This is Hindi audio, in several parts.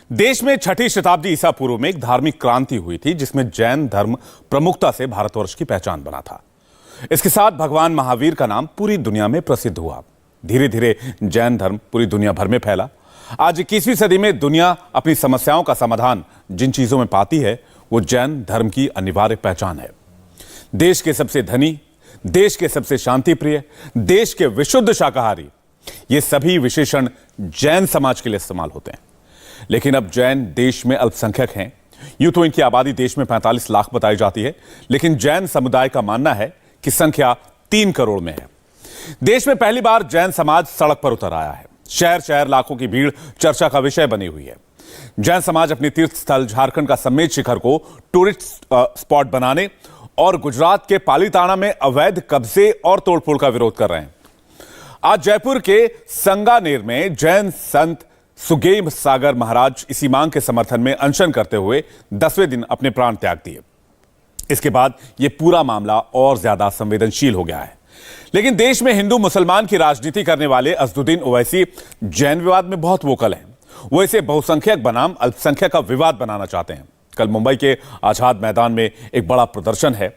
देश में छठी शताब्दी ईसा पूर्व में एक धार्मिक क्रांति हुई थी जिसमें जैन धर्म प्रमुखता से भारतवर्ष की पहचान बना था। इसके साथ भगवान महावीर का नाम पूरी दुनिया में प्रसिद्ध हुआ। धीरे धीरे जैन धर्म पूरी दुनिया भर में फैला। आज 21वीं सदी में दुनिया अपनी समस्याओं का समाधान जिन चीजों में पाती है वो जैन धर्म की अनिवार्य पहचान है। देश के सबसे धनी, देश के सबसे शांतिप्रिय, देश के विशुद्ध शाकाहारी, ये सभी विशेषण जैन समाज के लिए इस्तेमाल होते हैं। लेकिन अब जैन देश में अल्पसंख्यक हैं। यूं तो इनकी आबादी देश में 45 लाख बताई जाती है, लेकिन जैन समुदाय का मानना है कि संख्या 3 करोड़ में है। देश में पहली बार जैन समाज सड़क पर उतर आया है। शहर शहर लाखों की भीड़ चर्चा का विषय बनी हुई है। जैन समाज अपनी तीर्थ स्थल झारखंड का समेत शिखर को टूरिस्ट स्पॉट बनाने और गुजरात के पालीताना में अवैध कब्जे और तोड़फोड़ का विरोध कर रहे हैं। आज जयपुर के संगानेर में जैन संत सुगेम सागर महाराज इसी मांग के समर्थन में अनशन करते हुए 10वें दिन अपने प्राण त्याग दिए। इसके बाद यह पूरा मामला और ज्यादा संवेदनशील हो गया है। लेकिन देश में हिंदू मुसलमान की राजनीति करने वाले असदुद्दीन ओवैसी जैन विवाद में बहुत वोकल हैं। वो इसे बहुसंख्यक बनाम अल्पसंख्यक का विवाद बनाना चाहते हैं। कल मुंबई के आजाद मैदान में एक बड़ा प्रदर्शन है।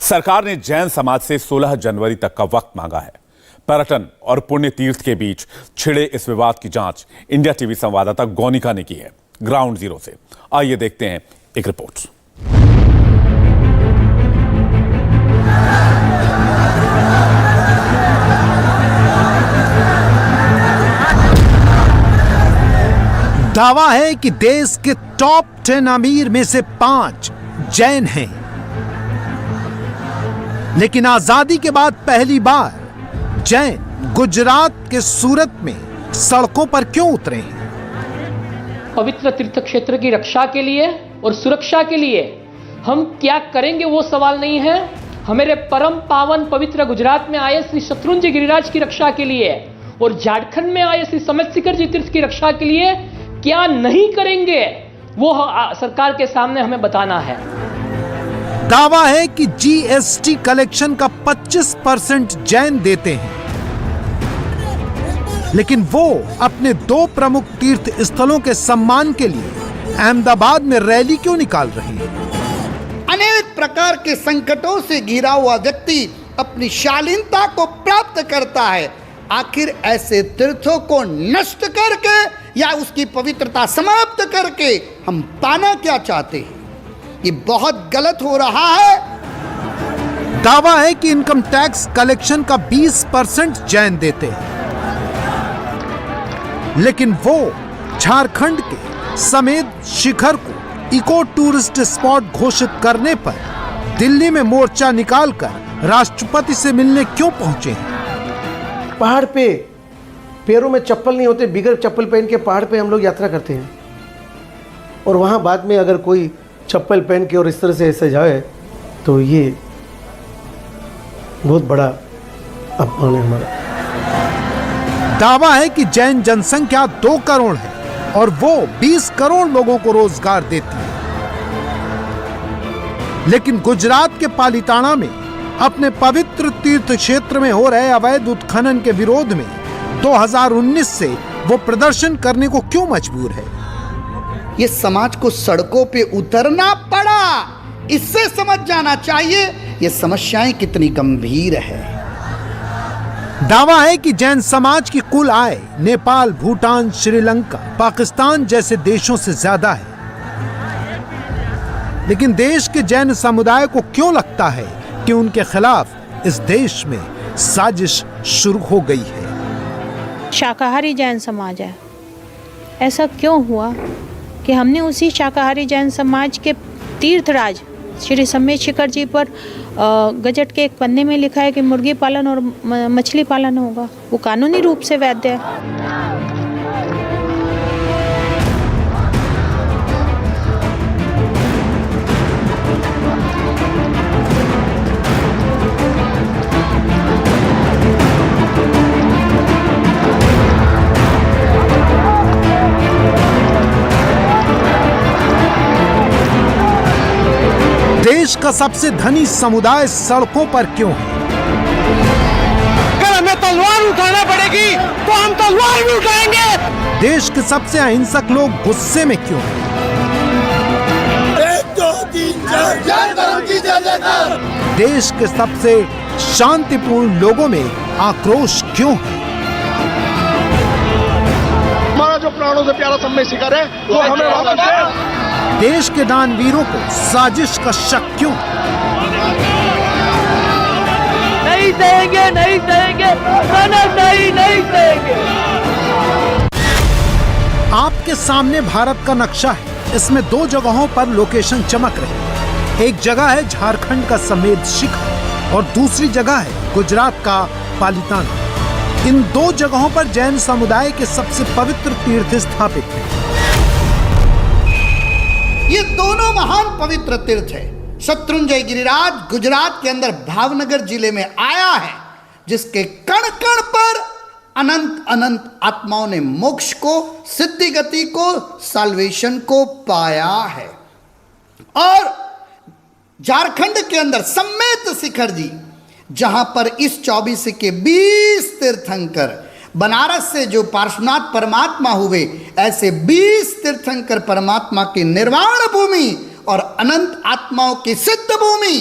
सरकार ने जैन समाज से 16 जनवरी तक का वक्त मांगा है। पर्यटन और पुण्य तीर्थ के बीच छिड़े इस विवाद की जांच इंडिया टीवी संवाददाता गौनिका ने की है ग्राउंड जीरो से। आइए देखते हैं एक रिपोर्ट। दावा है कि देश के टॉप 10 अमीर में से 5 जैन हैं। लेकिन आजादी के बाद पहली बार जैन गुजरात के सूरत में सड़कों पर क्यों उतरे हैं? पवित्र तीर्थ क्षेत्र की रक्षा के लिए और सुरक्षा के लिए हम क्या करेंगे वो सवाल नहीं है। हमारे परम पावन पवित्र गुजरात में आए श्री शत्रुंजय गिरिराज की रक्षा के लिए और झारखंड में आए श्री समेत जी तीर्थ की रक्षा के लिए क्या नहीं करेंगे वो सरकार के सामने हमें बताना है। दावा है कि जीएसटी कलेक्शन का 25% जैन देते हैं, लेकिन वो अपने 2 प्रमुख तीर्थ स्थलों के सम्मान के लिए अहमदाबाद में रैली क्यों निकाल रहे हैं? अनेक प्रकार के संकटों से घिरा हुआ व्यक्ति अपनी शालीनता को प्राप्त करता है। आखिर ऐसे तीर्थों को नष्ट करके या उसकी पवित्रता समाप्त करके हम पाना क्या चाहते हैं? ये बहुत गलत हो रहा है। दावा है कि इनकम टैक्स कलेक्शन का 20% जैन देते हैं, लेकिन वो झारखंड के समेत शिखर को इको टूरिस्ट स्पॉट घोषित करने पर दिल्ली में मोर्चा निकालकर राष्ट्रपति से मिलने क्यों पहुंचे हैं? पहाड़ पे पैरों में चप्पल नहीं होते, बिगर चप्पल पहन के पहाड़ पे हम लोग यात्रा करते हैं और वहाँ बाद में अगर कोई चप्पल पहन के और इस तरह से ऐसे जाए तो ये बहुत बड़ा अपमान है हमारा। दावा है कि जैन जनसंख्या 2 करोड़ है और वो 20 करोड़ लोगों को रोजगार देती है। लेकिन गुजरात के पालीताना में अपने पवित्र तीर्थ क्षेत्र में हो रहे अवैध उत्खनन के विरोध में 2019 से वो प्रदर्शन करने को क्यों मजबूर है? ये समाज को सड़कों पे उतरना पड़ा। इससे समझ जाना चाहिए ये समस्याएं कितनी गंभीर है। दावा है कि जैन समाज की कुल आय नेपाल, भूटान, श्रीलंका, पाकिस्तान जैसे देशों से ज्यादा है। लेकिन देश के जैन समुदाय को क्यों लगता है कि उनके खिलाफ इस देश में साजिश शुरू हो गई है? शाकाहारी जैन समाज है। ऐसा क्यों हुआ कि हमने उसी शाकाहारी जैन समाज के तीर्थराज श्री समेत शिखर जी पर गजट के एक पन्ने में लिखा है कि मुर्गी पालन और मछली पालन होगा, वो कानूनी रूप से वैध है। देश का सबसे धनी समुदाय सड़कों पर क्यों है? अगर हमें तो तलवार उठाना पड़ेगी तो हम तलवार भी उठाएंगे। देश के सबसे अहिंसक लोग गुस्से में क्यों हैं? 1 2 3 4 जय धर्म की जय जयकार। देश के सबसे शांतिपूर्ण लोगों में आक्रोश क्यों है? हमारा जो प्राणों से प्यारा सम्मेद शिखर है वो हमें वापस दे। देश के दानवीरों को साजिश का शक क्यों? नहीं देंगे, नहीं देंगे, नहीं देंगे। आपके सामने भारत का नक्शा है। इसमें 2 जगहों पर लोकेशन चमक रहे हैं। एक जगह है झारखंड का समेत शिखर और दूसरी जगह है गुजरात का पालिताना। इन 2 जगहों पर जैन समुदाय के सबसे पवित्र तीर्थ स्थापित हैं। ये दोनों महान पवित्र तीर्थ है। शत्रुंजय गिरिराज गुजरात के अंदर भावनगर जिले में आया है, जिसके कण कण पर अनंत अनंत आत्माओं ने मोक्ष को, सिद्धि गति को, साल्वेशन को पाया है। और झारखंड के अंदर सम्मेत शिखर जी, जहां पर इस 24 के 20 तीर्थंकर, बनारस से जो पार्श्वनाथ परमात्मा हुए, ऐसे 20 तीर्थंकर परमात्मा की निर्वाण भूमि और अनंत आत्माओं की सिद्ध भूमि,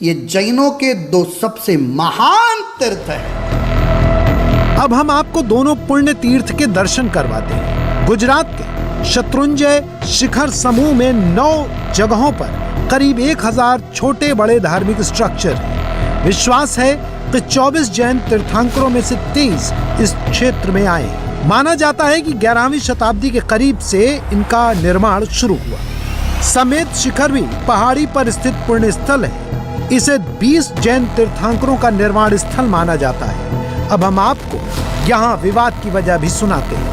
ये जैनों के 2 सबसे महान तीर्थ है। अब हम आपको दोनों पुण्य तीर्थ के दर्शन करवाते हैं। गुजरात के शत्रुंजय शिखर समूह में 9 जगहों पर करीब 1000 छोटे बड़े धार्मिक स्ट्रक्चर हैं। विश्वास है कि 24 जैन तीर्थंकरों में से 23 इस क्षेत्र में आए। माना जाता है कि 11वीं शताब्दी के करीब से इनका निर्माण शुरू हुआ। समेत शिखर भी पहाड़ी पर स्थित पुण्य स्थल है। इसे 20 जैन तीर्थंकरों का निर्माण स्थल माना जाता है। अब हम आपको यहाँ विवाद की वजह भी सुनाते हैं।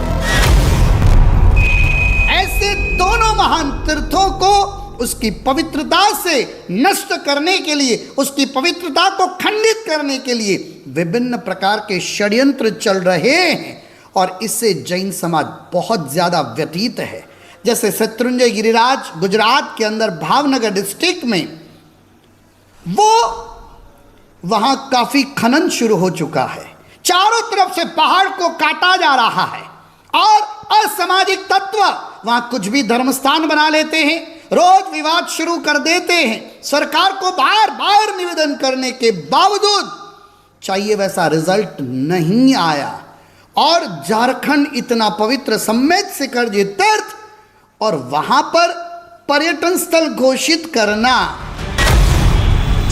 ऐसे दोनों महान तीर्थों को उसकी पवित्रता से नष्ट करने के लिए, उसकी पवित्रता को खंडित करने के लिए विभिन्न प्रकार के षड्यंत्र चल रहे हैं और इससे जैन समाज बहुत ज्यादा व्यतीत है। जैसे शत्रुंजय गिरिराज गुजरात के अंदर भावनगर डिस्ट्रिक्ट में, वो वहां काफी खनन शुरू हो चुका है। चारों तरफ से पहाड़ को काटा जा रहा है और असामाजिक तत्व वहां कुछ भी धर्मस्थान बना लेते हैं, रोज विवाद शुरू कर देते हैं। सरकार को बार बार निवेदन करने के बावजूद चाहिए वैसा रिजल्ट नहीं आया। और झारखंड इतना पवित्र सम्मेत शिखर जी तीर्थ और वहां पर पर्यटन स्थल घोषित करना।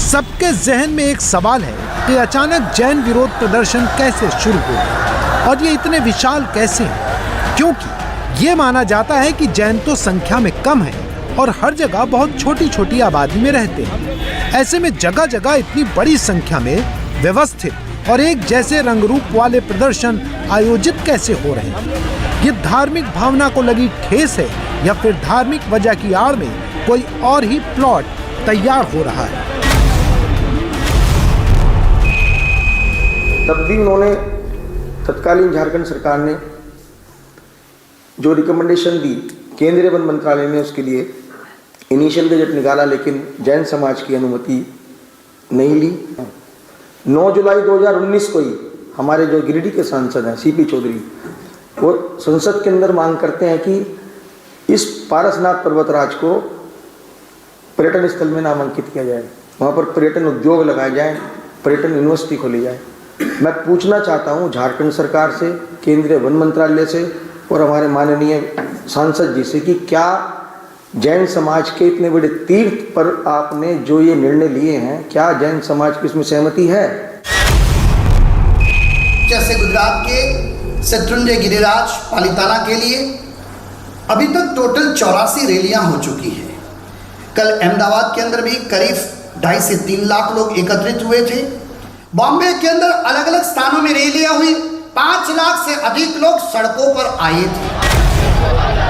सबके जहन में एक सवाल है कि अचानक जैन विरोध प्रदर्शन कैसे शुरू हुए और ये इतने विशाल कैसे हैं? क्योंकि ये माना जाता है कि जैन तो संख्या में कम है और हर जगह बहुत छोटी छोटी आबादी में रहते हैं। ऐसे में जगह जगह इतनी बड़ी संख्या में व्यवस्थित और एक जैसे रंग रूप वाले प्रदर्शन आयोजित कैसे हो रहे हैं? ये धार्मिक भावना को लगी ठेस है या फिर धार्मिक वजह की आड़ में कोई और ही प्लॉट तैयार हो रहा है? तब भी उन्होंने, तत्कालीन झारखंड सरकार ने जो रिकमेंडेशन दी केंद्रीय वन मंत्रालय ने, उसके लिए इनिशियल गजट निकाला, लेकिन जैन समाज की अनुमति नहीं ली। 9 जुलाई 2019 को ही हमारे जो गिरिडीह के सांसद हैं सीपी चौधरी, वो संसद के अंदर मांग करते हैं कि इस पारसनाथ पर्वतराज को पर्यटन स्थल में नामांकित किया जाए, वहाँ पर पर्यटन उद्योग लगाए जाए, पर्यटन यूनिवर्सिटी खोली जाए। मैं पूछना चाहता हूँ झारखंड सरकार से, केंद्रीय वन मंत्रालय से और हमारे माननीय सांसद जी से कि क्या जैन समाज के इतने बड़े तीर्थ पर आपने जो ये निर्णय लिए हैं, क्या जैन समाज की इसमें सहमति है? जैसे गुजरात के शत्रुंजय गिरिराज पालिताना के लिए अभी तक टोटल 84 रैलियां हो चुकी हैं। कल अहमदाबाद के अंदर भी करीब 2.5 से 3 लाख लोग एकत्रित हुए थे। बॉम्बे के अंदर अलग अलग स्थानों में रैलियां हुई, 5 लाख से अधिक लोग सड़कों पर आए थे।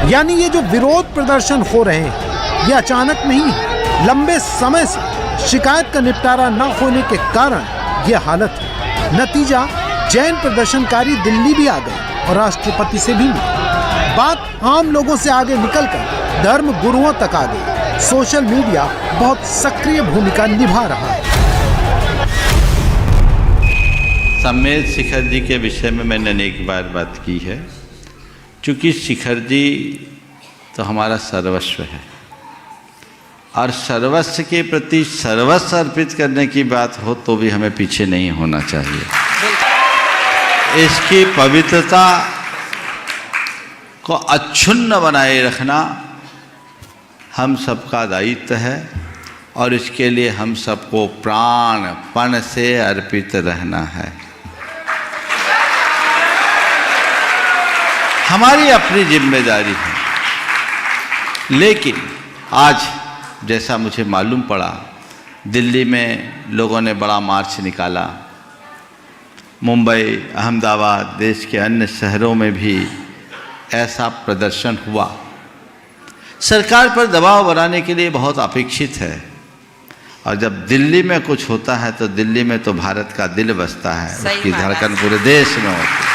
यानी ये जो विरोध प्रदर्शन हो रहे हैं, ये अचानक नहीं है। लंबे समय से शिकायत का निपटारा न होने के कारण ये हालत है। नतीजा, जैन प्रदर्शनकारी दिल्ली भी आ गए और राष्ट्रपति से भी मिले। बात आम लोगों से आगे निकलकर धर्म गुरुओं तक आ गई। सोशल मीडिया बहुत सक्रिय भूमिका निभा रहा है। सम्मेद शिखर जी के विषय में मैंने अनेक बार बात की है, क्योंकि शिखर जी तो हमारा सर्वस्व है और सर्वस्व के प्रति सर्वस्व अर्पित करने की बात हो तो भी हमें पीछे नहीं होना चाहिए। इसकी पवित्रता को अक्षुण्ण बनाए रखना हम सबका दायित्व है और इसके लिए हम सबको प्राणपण से अर्पित रहना है। हमारी अपनी जिम्मेदारी है। लेकिन आज जैसा मुझे मालूम पड़ा, दिल्ली में लोगों ने बड़ा मार्च निकाला, मुंबई, अहमदाबाद, देश के अन्य शहरों में भी ऐसा प्रदर्शन हुआ। सरकार पर दबाव बनाने के लिए बहुत अपेक्षित है और जब दिल्ली में कुछ होता है तो दिल्ली में तो भारत का दिल बसता है, उसकी धड़कन पूरे देश में होती है।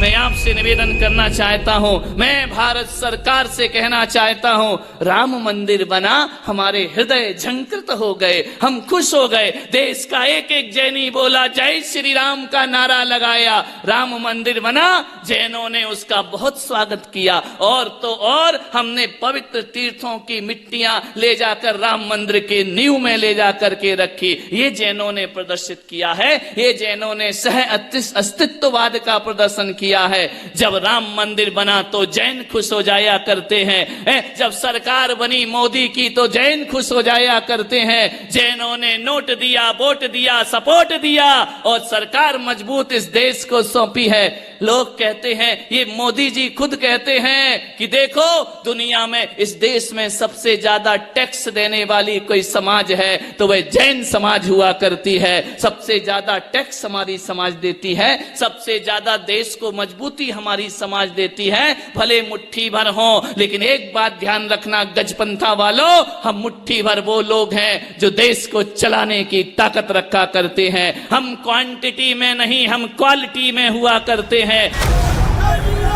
मैं आपसे निवेदन करना चाहता हूं, मैं भारत सरकार से कहना चाहता हूं, राम मंदिर बना, हमारे हृदय झंकृत हो गए, हम खुश हो गए। देश का एक एक जैनी बोला जय श्री राम का नारा लगाया, राम मंदिर बना, जैनों ने उसका बहुत स्वागत किया। और तो और हमने पवित्र तीर्थों की मिट्टियां ले जाकर राम मंदिर के नींव में ले जाकर के रखी। ये जैनों ने प्रदर्शित किया है, ये जैनों ने सह अस्तित्ववाद का प्रदर्शन किया है। जब राम मंदिर बना तो जैन खुश हो जाया करते हैं, जब सरकार बनी मोदी की तो जैन खुश हो जाया करते हैं। जैनों ने नोट दिया, वोट दिया, सपोर्ट दिया और सरकार मजबूत इस देश को सौंपी है। लोग कहते हैं, ये मोदी जी खुद कहते हैं कि देखो दुनिया में, इस देश में सबसे ज्यादा टैक्स देने वाली कोई समाज है तो वह जैन समाज हुआ करती है। सबसे ज्यादा टैक्स हमारी समाज देती है, सबसे ज्यादा देश को मजबूती हमारी समाज देती है। भले मुट्ठी भर हो, लेकिन एक बात ध्यान रखना गजपंथा वालों, हम मुट्ठी भर वो लोग हैं जो देश को चलाने की ताकत रखा करते हैं। हम क्वांटिटी में नहीं, हम क्वालिटी में हुआ करते हैं।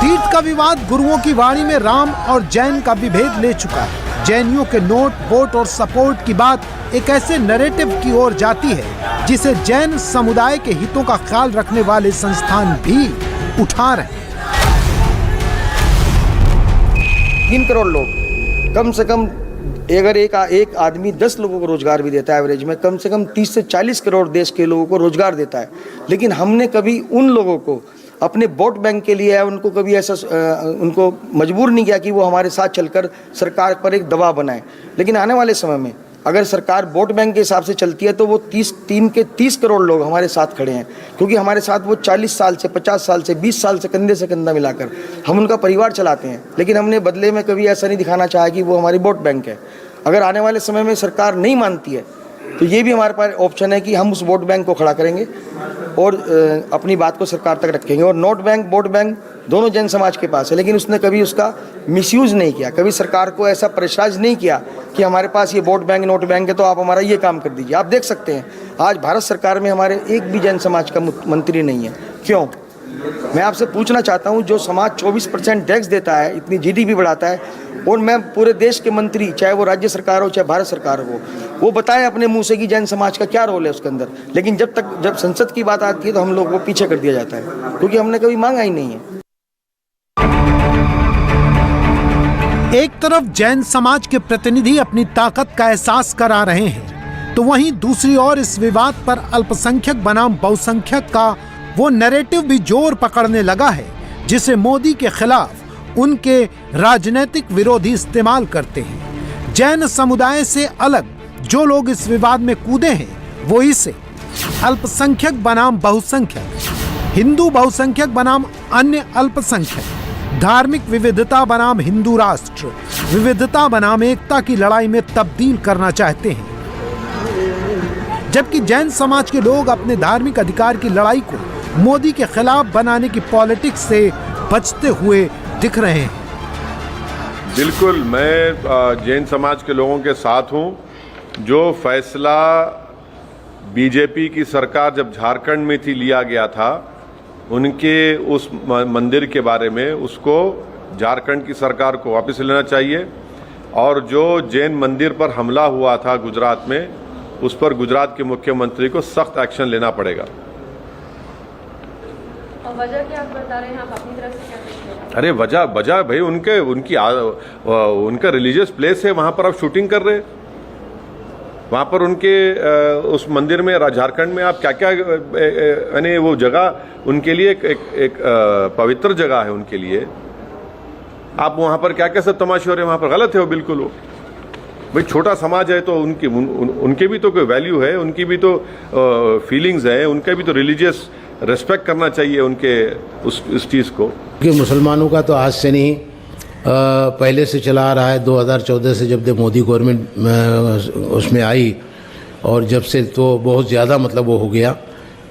तीर्थ का विवाद गुरुओं की वाणी में राम और जैन का विभेद ले चुका है। जैनियों के नोट, वोट और सपोर्ट की बात एक ऐसे नैरेटिव की ओर जाती है जिसे जैन समुदाय के हितों का ख्याल रखने वाले संस्थान भी उठा रहे हैं। 3 करोड़ लोग, कम से कम अगर एक आदमी 10 लोगों को रोजगार भी देता है, एवरेज में कम से कम 30 से 40 करोड़ देश के लोगों को रोजगार देता है। लेकिन हमने कभी उन लोगों को अपने वोट बैंक के लिए उनको कभी ऐसा उनको मजबूर नहीं किया कि वो हमारे साथ चलकर सरकार पर एक दबाव बनाए। लेकिन आने वाले समय में अगर सरकार वोट बैंक के हिसाब से चलती है तो वो 30 करोड़ लोग हमारे साथ खड़े हैं, क्योंकि हमारे साथ वो 40 साल से, 50 साल से, 20 साल से कंधे से कंधा मिलाकर हम उनका परिवार चलाते हैं। लेकिन हमने बदले में कभी ऐसा नहीं दिखाना चाहा कि वो हमारी वोट बैंक है। अगर आने वाले समय में सरकार नहीं मानती है तो ये भी हमारे पास ऑप्शन है कि हम उस वोट बैंक को खड़ा करेंगे और अपनी बात को सरकार तक रखेंगे। और नोट बैंक, वोट बैंक दोनों जैन समाज के पास है, लेकिन उसने कभी उसका मिसयूज नहीं किया, कभी सरकार को ऐसा प्रेशराइज नहीं किया कि हमारे पास ये वोट बैंक, नोट बैंक है तो आप हमारा ये काम कर दीजिए। आप देख सकते हैं आज भारत सरकार में हमारे एक भी जैन समाज का मंत्री नहीं है। क्यों? मैं आपसे पूछना चाहता हूं, जो समाज 24% टैक्स देता है, इतनी जीडीपी बढ़ाता है, और मैं पूरे देश के मंत्री, चाहे वो राज्य सरकार हो चाहे भारत सरकार हो, वो बताएं अपने मुंह से कि जैन समाज का क्या रोल है उसके अंदर। लेकिन जब संसद की बात आती है तो हम लोग को पीछे कर दिया जाता है, क्योंकि हमने कभी मांगा ही नहीं है। एक तरफ जैन समाज के प्रतिनिधि अपनी ताकत का एहसास करा रहे हैं, तो वहीं दूसरी ओर इस विवाद पर अल्पसंख्यक बनाम बहुसंख्यक का वो नैरेटिव भी जोर पकड़ने लगा है, जिसे मोदी के खिलाफ उनके राजनीतिक विरोधी इस्तेमाल करते हैं। जैन समुदाय से अलग जो लोग इस विवाद में कूदे हैं वो इसे अल्पसंख्यक बनाम बहुसंख्यक, हिंदू बहुसंख्यक बनाम अन्य अल्पसंख्यक, धार्मिक विविधता बनाम हिंदू राष्ट्र, विविधता बनाम एकता की लड़ाई में तब्दील करना चाहते हैं। जबकि जैन समाज के लोग अपने धार्मिक अधिकार की लड़ाई को मोदी के खिलाफ बनाने की पॉलिटिक्स से बचते हुए दिख रहे हैं। बिल्कुल, मैं जैन समाज के लोगों के साथ हूं। जो फैसला बीजेपी की सरकार जब झारखंड में थी लिया गया था, उनके उस मंदिर के बारे में, उसको झारखंड की सरकार को वापस लेना चाहिए। और जो जैन मंदिर पर हमला हुआ था गुजरात में, उस पर गुजरात के मुख्यमंत्री को सख्त एक्शन लेना पड़ेगा। और वजह क्या आप बता रहे हैं, आप अपनी तरफ से क्या कहेंगे? अरे वजह भाई उनका रिलीजियस प्लेस है, वहां पर आप शूटिंग कर रहे, वहां पर उनके उस मंदिर में झारखंड में आप क्या क्या यानी वो जगह उनके लिए एक पवित्र जगह है उनके लिए, आप वहां पर क्या क्या सब तमाशे हो रहे हैं, वहां पर गलत है वो बिल्कुल। वो भाई छोटा समाज है तो उनके भी तो कोई वैल्यू है, उनकी भी तो फीलिंग्स है, उनका भी तो रिलीजियस रेस्पेक्ट करना चाहिए उनके उस चीज़ को। कि मुसलमानों का तो आज से नहीं पहले से चला आ रहा है, 2014 से जब मोदी गवर्नमेंट उसमें आई, और जब से तो बहुत ज़्यादा मतलब वो हो गया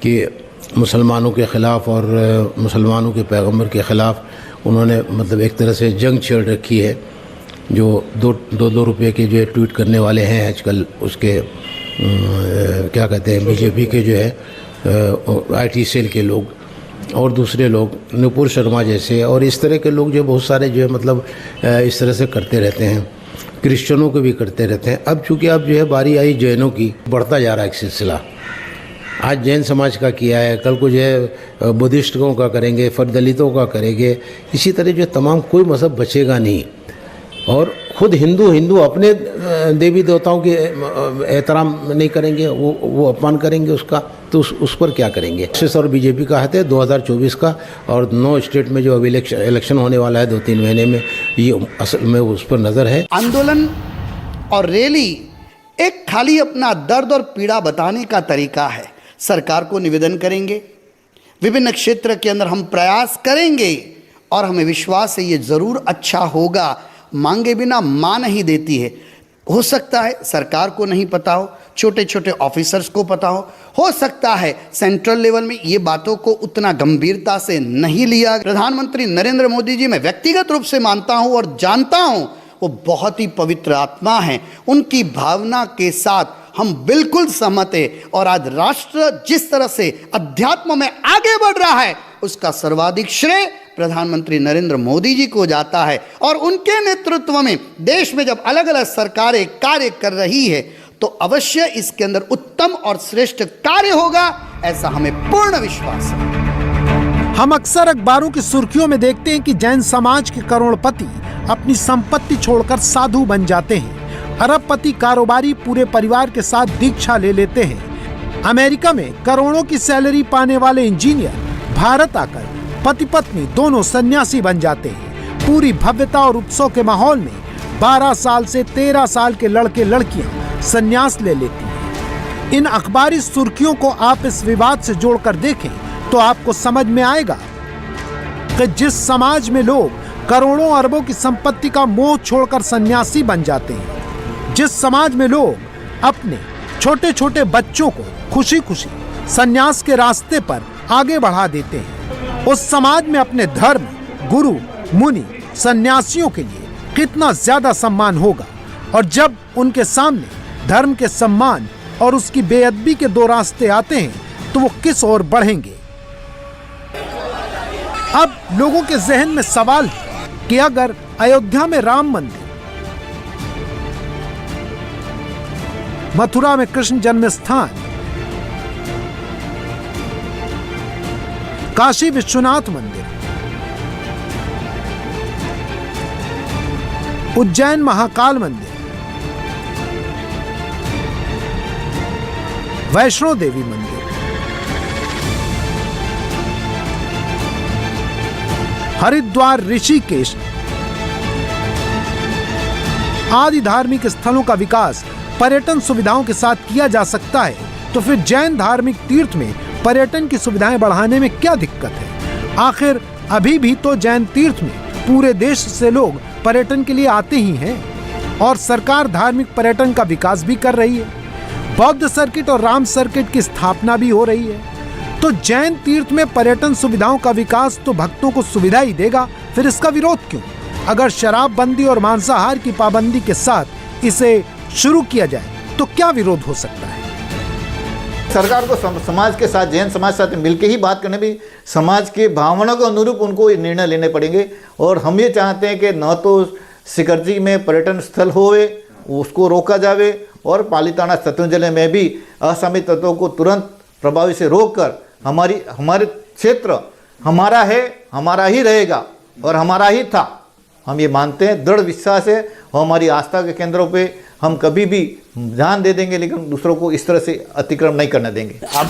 कि मुसलमानों के ख़िलाफ़ और मुसलमानों के पैगंबर के ख़िलाफ़ उन्होंने मतलब एक तरह से जंग छेड़ रखी है। जो दो रुपये के जो ट्वीट करने वाले हैं आजकल, उसके क्या कहते हैं बीजेपी के जो है IT सेल के लोग और दूसरे लोग, नुपुर शर्मा जैसे और इस तरह के लोग जो बहुत सारे जो है मतलब इस तरह से करते रहते हैं, क्रिश्चियनों को भी करते रहते हैं। अब चूँकि अब जो है बारी आई जैनों की, बढ़ता जा रहा है एक सिलसिला। आज जैन समाज का किया है, कल को जो है बुद्धिस्टों का करेंगे, फिर दलितों का करेंगे, इसी तरह जो तमाम कोई मज़हब बचेगा नहीं। और खुद हिंदू अपने देवी देवताओं के एहतराम नहीं करेंगे, वो अपमान करेंगे उसका, तो उस पर क्या करेंगे। कांग्रेस और बीजेपी का हाथ है 2024 का, और 9 स्टेट में जो अभी इलेक्शन होने वाला है 2-3 महीने में, ये असल में उस पर नज़र है। आंदोलन और रैली एक खाली अपना दर्द और पीड़ा बताने का तरीका है। सरकार को निवेदन करेंगे, विभिन्न क्षेत्र के अंदर हम प्रयास करेंगे और हमें विश्वास है ये ज़रूर अच्छा होगा। मांगे बिना मां नहीं देती है। हो सकता है सरकार को नहीं पता हो, छोटे छोटे ऑफिसर्स को पता हो सकता है सेंट्रल लेवल में ये बातों को उतना गंभीरता से नहीं लिया। प्रधानमंत्री नरेंद्र मोदी जी मैं व्यक्तिगत रूप से मानता हूं और जानता हूं वो बहुत ही पवित्र आत्मा हैं। उनकी भावना के साथ हम बिल्कुल सहमत हैं और आज राष्ट्र जिस तरह से अध्यात्म में आगे बढ़ रहा है उसका सर्वाधिक श्रेय प्रधानमंत्री नरेंद्र मोदी जी को जाता है। और उनके नेतृत्व में देश में जब अलग अलग सरकारें कार्य कर रही है तो अवश्य इसके अंदर उत्तम और श्रेष्ठ कार्य होगा, ऐसा हमें पूर्ण विश्वास है। हम अक्सर अखबारों की सुर्खियों में देखते हैं कि जैन समाज के करोड़पति अपनी संपत्ति छोड़कर साधु बन जाते हैं। अरबपति कारोबारी पूरे परिवार के साथ दीक्षा ले लेते हैं। अमेरिका में करोड़ों की सैलरी पाने वाले इंजीनियर भारत आकर पति पत्नी दोनों सन्यासी बन जाते हैं। पूरी भव्यता और उत्सव के माहौल में 12 साल से 13 साल के लड़के लड़कियां सन्यास ले लेती हैं। इन अखबारी सुर्खियों को आप इस विवाद से जोड़कर देखें तो आपको समझ में आएगा कि जिस समाज में लोग करोड़ों अरबों की संपत्ति का मोह छोड़कर सन्यासी बन जाते हैं, जिस समाज में लोग अपने छोटे छोटे बच्चों को खुशी खुशी सन्यास के रास्ते पर आगे बढ़ा देते हैं, उस समाज में अपने धर्म, गुरु, मुनि, सन्यासियों के लिए कितना ज्यादा सम्मान होगा। और जब उनके सामने धर्म के सम्मान और उसकी बेअदबी के दो रास्ते आते हैं तो वो किस ओर बढ़ेंगे। अब लोगों के जहन में सवाल है कि अगर अयोध्या में राम मंदिर, मथुरा में कृष्ण जन्म स्थान, काशी विश्वनाथ मंदिर, उज्जैन महाकाल मंदिर, वैष्णो देवी मंदिर, हरिद्वार, ऋषिकेश आदि धार्मिक स्थलों का विकास पर्यटन सुविधाओं के साथ किया जा सकता है, तो फिर जैन धार्मिक तीर्थ में पर्यटन की सुविधाएं बढ़ाने में क्या दिक्कत है। आखिर अभी भी तो जैन तीर्थ में पूरे देश से लोग पर्यटन के लिए आते ही हैं और सरकार धार्मिक पर्यटन का विकास भी कर रही है। बौद्ध सर्किट और राम सर्किट की स्थापना भी हो रही है। तो जैन तीर्थ में पर्यटन सुविधाओं का विकास तो भक्तों को सुविधा ही देगा, फिर इसका विरोध क्यों। अगर शराबबंदी और मांसाहार की पाबंदी के साथ इसे शुरू किया जाए तो क्या विरोध हो सकता है। सरकार को समाज के साथ, जैन समाज के साथ मिलकर ही बात करने भी समाज के भावनाओं के अनुरूप उनको निर्णय लेने पड़ेंगे। और हम ये चाहते हैं कि न तो शिखर जी में पर्यटन स्थल होवे, उसको रोका जावे, और पालिताना शत्रुंजय जिले में भी असामाजिक तत्वों को तुरंत प्रभावी से रोककर हमारे क्षेत्र हमारा है, हमारा ही रहेगा और हमारा ही था, हम ये मानते हैं, दृढ़ विश्वास है। और हमारी आस्था के केंद्रों पे हम कभी भी ध्यान दे देंगे, लेकिन दूसरों को इस तरह से अतिक्रमण नहीं करने देंगे। आप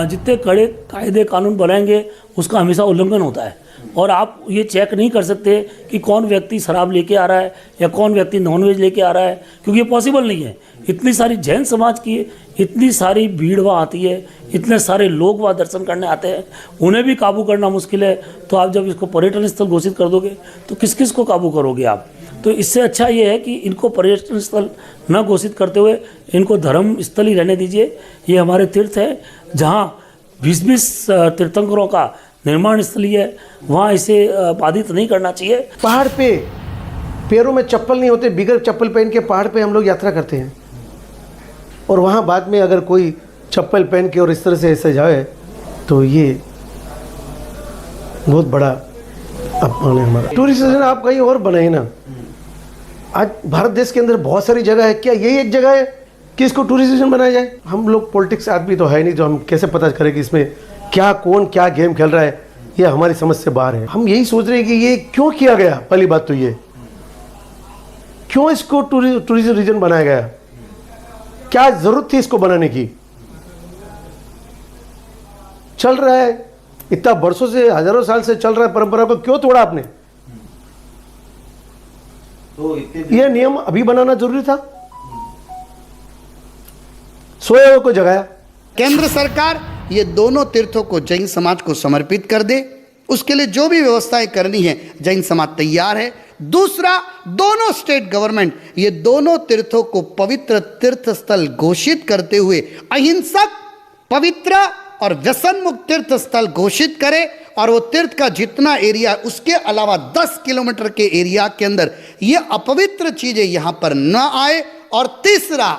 जितने कड़े कायदे कानून बनाएंगे उसका हमेशा उल्लंघन होता है, और आप ये चेक नहीं कर सकते कि कौन व्यक्ति शराब लेके आ रहा है या कौन व्यक्ति नॉनवेज लेके आ रहा है, क्योंकि ये पॉसिबल नहीं है। इतनी सारी जैन समाज की इतनी सारी भीड़ वहाँ आती है, इतने सारे लोग वहाँ दर्शन करने आते हैं, उन्हें भी काबू करना मुश्किल है। तो आप जब इसको पर्यटन स्थल घोषित कर दोगे तो किस किस को काबू करोगे आप? तो इससे अच्छा ये है कि इनको पर्यटन स्थल न घोषित करते हुए इनको धर्म स्थल ही रहने दीजिए। ये हमारे तीर्थ है, जहाँ 20-20 तीर्थंकरों का निर्माण स्थली है, वहाँ इसे बाधित नहीं करना चाहिए। पहाड़ पे पैरों में चप्पल नहीं होते, बिगर चप्पल पहन के पहाड़ पे हम लोग यात्रा करते हैं, और वहाँ बाद में अगर कोई चप्पल पहन के और इस तरह से ऐसे जाए तो ये बहुत बड़ा अपमान है हमारा। टूरिस्ट सीजन आप कहीं और बनाए ना। आज भारत देश के अंदर बहुत सारी जगह है, क्या यही एक जगह है कि इसको टूरिस्ट सीजन बनाया जाए? हम लोग पॉलिटिक्स आदमी तो है नहीं, जो हम कैसे पता करें कि इसमें क्या कौन क्या गेम खेल रहा है, ये हमारी समझ से बाहर है। हम यही सोच रहे हैं कि ये क्यों किया गया। पहली बात तो ये क्यों इसको टूरिज्म रीजन बनाया गया, क्या जरूरत थी इसको बनाने की? चल रहा है इतना वर्षों से, हजारों साल से चल रहा है, परंपरा को क्यों तोड़ा आपने? तो यह नियम अभी बनाना जरूरी था? सोए हुए को जगाया। केंद्र सरकार ये दोनों तीर्थों को जैन समाज को समर्पित कर दे, उसके लिए जो भी व्यवस्थाएं करनी है जैन समाज तैयार है। दूसरा, दोनों स्टेट गवर्नमेंट ये दोनों तीर्थों को पवित्र तीर्थ स्थल घोषित करते हुए अहिंसक, पवित्र और व्यसन मुक्त तीर्थ स्थल घोषित करे, और वो तीर्थ का जितना एरिया उसके अलावा 10 किलोमीटर के एरिया के अंदर ये अपवित्र चीजें यहां पर न आए। और तीसरा,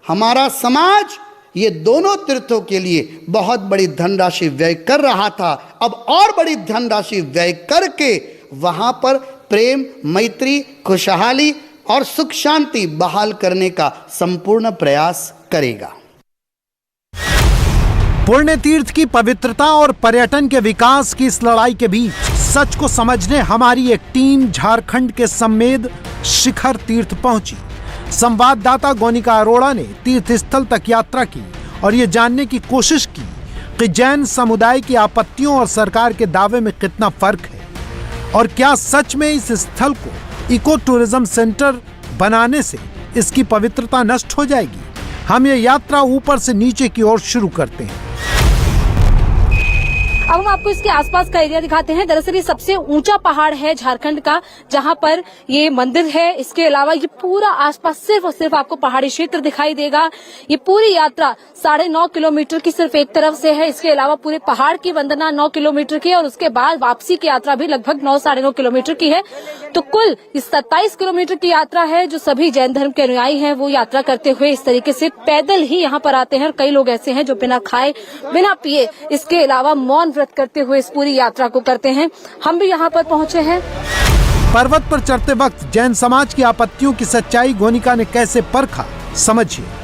हमारा समाज ये दोनों तीर्थों के लिए बहुत बड़ी धनराशि व्यय कर रहा था, अब और बड़ी धनराशि व्यय करके वहां पर प्रेम, मैत्री, खुशहाली और सुख शांति बहाल करने का संपूर्ण प्रयास करेगा। पुण्य तीर्थ की पवित्रता और पर्यटन के विकास की इस लड़ाई के बीच सच को समझने हमारी एक टीम झारखंड के समेद शिखर तीर्थ पहुंची। संवाददाता गोनिका अरोड़ा ने तीर्थ स्थल तक यात्रा की और ये जानने की कोशिश की कि जैन समुदाय की आपत्तियों और सरकार के दावे में कितना फर्क है, और क्या सच में इस स्थल को इको टूरिज्म सेंटर बनाने से इसकी पवित्रता नष्ट हो जाएगी। हम ये यात्रा ऊपर से नीचे की ओर शुरू करते हैं। अब हम आपको इसके आसपास का एरिया दिखाते हैं। दरअसल ये सबसे ऊंचा पहाड़ है झारखंड का, जहां पर ये मंदिर है। इसके अलावा ये पूरा आसपास सिर्फ और सिर्फ आपको पहाड़ी क्षेत्र दिखाई देगा। ये पूरी यात्रा 9.5 किलोमीटर की सिर्फ एक तरफ से है। इसके अलावा पूरे पहाड़ की वंदना 9 किलोमीटर की है, और उसके बाद वापसी की यात्रा भी लगभग 9-9.5 किलोमीटर की है। तो कुल 27 किलोमीटर की यात्रा है, जो सभी जैन धर्म के अनुयायी हैं वो यात्रा करते हुए इस तरीके से पैदल ही यहाँ पर आते हैं। और कई लोग ऐसे हैं जो बिना खाए, बिना पिए, इसके अलावा मौन व्रत करते हुए इस पूरी यात्रा को करते हैं। हम भी यहाँ पर पहुँचे हैं। पर्वत पर चढ़ते वक्त जैन समाज की आपत्तियों की सच्चाई गोनिका ने कैसे परखा, समझिए।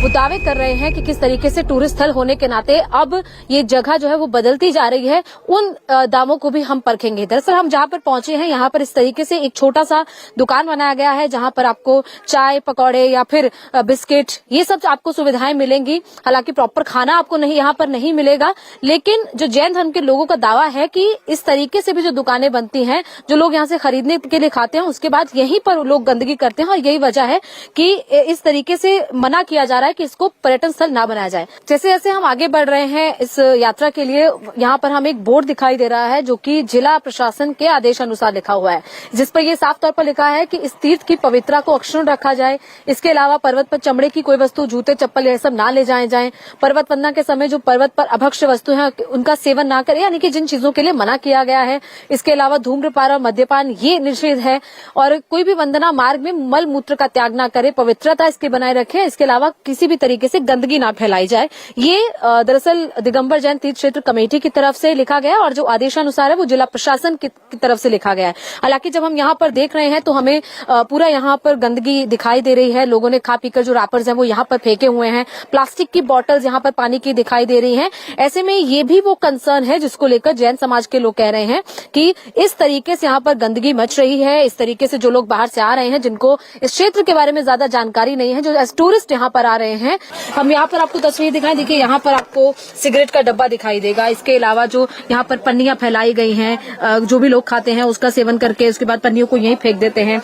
वो दावे कर रहे हैं कि किस तरीके से टूरिस्ट स्थल होने के नाते अब ये जगह जो है वो बदलती जा रही है। उन दावों को भी हम परखेंगे। दरअसल हम जहाँ पर पहुंचे हैं, यहाँ पर इस तरीके से एक छोटा सा दुकान बनाया गया है, जहाँ पर आपको चाय, पकौड़े या फिर बिस्किट, ये सब आपको सुविधाएं मिलेंगी। हालांकि प्रॉपर खाना आपको यहाँ पर नहीं मिलेगा, लेकिन जो जैन धर्म के लोगों का दावा है कि इस तरीके से भी जो दुकानें बनती हैं, जो लोग यहाँ से खरीदने के लिए खाते हैं, उसके बाद यहीं पर लोग गंदगी करते हैं। और यही वजह है कि इस तरीके से मना किया जा रहा है कि इसको पर्यटन स्थल ना बनाया जाए। जैसे जैसे हम आगे बढ़ रहे हैं इस यात्रा के लिए, यहाँ पर हमें एक बोर्ड दिखाई दे रहा है जो कि जिला प्रशासन के आदेश अनुसार लिखा हुआ है, जिस पर यह साफ तौर पर लिखा है कि इस तीर्थ की पवित्रता को अक्षुण्ण रखा जाए। इसके अलावा पर्वत पर चमड़े की कोई वस्तु, जूते, चप्पल, यह सब ना ले जाए। पर्वत वंदना के समय जो पर्वत पर अभक्ष्य वस्तु है उनका सेवन ना करें, यानी कि जिन चीजों के लिए मना किया गया है। इसके अलावा धूम्रपान और मद्यपान ये निषेध है, और कोई भी वंदना मार्ग में मल मूत्र का त्याग ना करे, पवित्रता इसकी बनाए रखे। इसके अलावा किसी किसी भी तरीके से गंदगी ना फैलाई जाए। ये दरअसल दिगंबर जैन तीर्थ क्षेत्र कमेटी की तरफ से लिखा गया और जो आदेशानुसार है वो जिला प्रशासन की तरफ से लिखा गया है। हालांकि जब हम यहाँ पर देख रहे हैं तो हमें पूरा यहाँ पर गंदगी दिखाई दे रही है। लोगों ने खा पीकर जो रैपर्स हैं वो यहाँ पर फेंके हुए हैं, प्लास्टिक की बॉटल्स यहाँ पर पानी की दिखाई दे रही हैं। ऐसे में ये भी वो कंसर्न है जिसको लेकर जैन समाज के लोग कह रहे हैं कि इस तरीके से यहाँ पर गंदगी मच रही है। इस तरीके से जो लोग बाहर से आ रहे हैं, जिनको इस क्षेत्र के बारे में ज्यादा जानकारी नहीं है, जो एज टूरिस्ट यहाँ पर आ रहे हैं, हम यहाँ पर आपको तस्वीर दिखाएं। देखिए यहाँ पर आपको सिगरेट का डब्बा दिखाई देगा। इसके अलावा जो यहाँ पर पन्नियां फैलाई गई हैं, जो भी लोग खाते हैं उसका सेवन करके उसके बाद पन्नियों को यहीं फेंक देते हैं।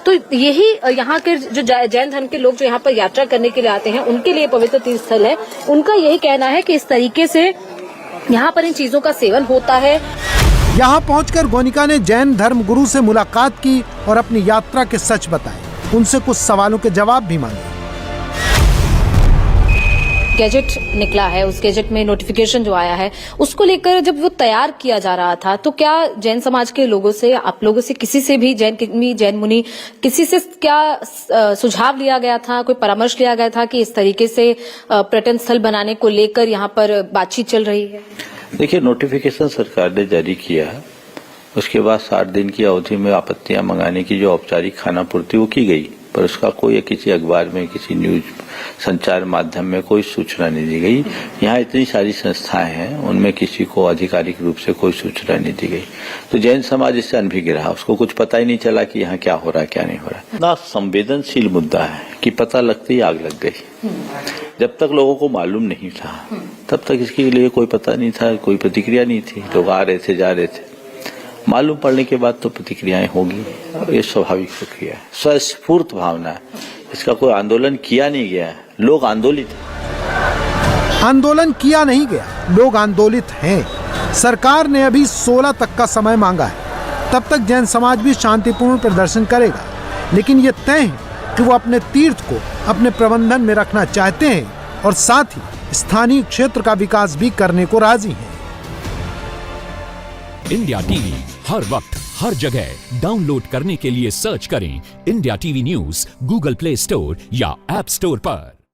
तो यही यहाँ के जो जैन धर्म के लोग जो यहाँ पर यात्रा करने के लिए आते हैं उनके लिए पवित्र तीर्थ स्थल है। उनका यही कहना है कि इस तरीके से यहाँ पर इन चीजों का सेवन होता है। यहाँ पहुंचकर गोनिका ने जैन धर्म गुरु से मुलाकात की और अपनी यात्रा के सच बताए। उनसे कुछ सवालों के जवाब भी मांगे। गैजेट निकला है, उस गैजेट में नोटिफिकेशन जो आया है उसको लेकर जब वो तैयार किया जा रहा था तो क्या जैन समाज के लोगों से, आप लोगों से, किसी से भी जैन मुनि किसी से क्या सुझाव लिया गया था, कोई परामर्श लिया गया था कि इस तरीके से पर्यटन स्थल बनाने को लेकर यहाँ पर बातचीत चल रही है? देखिए, नोटिफिकेशन सरकार ने जारी किया है, उसके बाद 60 दिन की अवधि में आपत्तियां मंगाने की जो औपचारिक खानापूर्ति वो की गई, पर उसका कोई किसी अखबार में, किसी न्यूज संचार माध्यम में कोई सूचना नहीं दी गई। यहाँ इतनी सारी संस्थाएं हैं, उनमें किसी को आधिकारिक रूप से कोई सूचना नहीं दी गई। तो जैन समाज इससे अनभिज्ञ रहा, उसको कुछ पता ही नहीं चला कि यहाँ क्या हो रहा है, क्या नहीं हो रहा है। ना संवेदनशील मुद्दा है कि पता लगते ही आग लग गई। जब तक लोगों को मालूम नहीं था तब तक इसके लिए कोई पता नहीं था, कोई प्रतिक्रिया नहीं थी। लोग आ रहे थे, जा रहे थे। मालूम पड़ने के बाद तो प्रतिक्रियाएं होगी, ये स्वाभाविक प्रक्रिया है, स्वस्फूर्त भावना है। इसका कोई आंदोलन किया नहीं गया है, लोग आंदोलित हैं। आंदोलन किया नहीं गया, लोग आंदोलित हैं। सरकार ने अभी 16 तक का समय मांगा है, तब तक जैन समाज भी शांतिपूर्ण प्रदर्शन करेगा। लेकिन ये तय है कि वो अपने तीर्थ को अपने प्रबंधन में रखना चाहते हैं और साथ ही स्थानीय क्षेत्र का विकास भी करने को राजी हैं। इंडिया टीवी हर वक्त हर जगह डाउनलोड करने के लिए सर्च करें India TV news Google play store या ऐप स्टोर पर।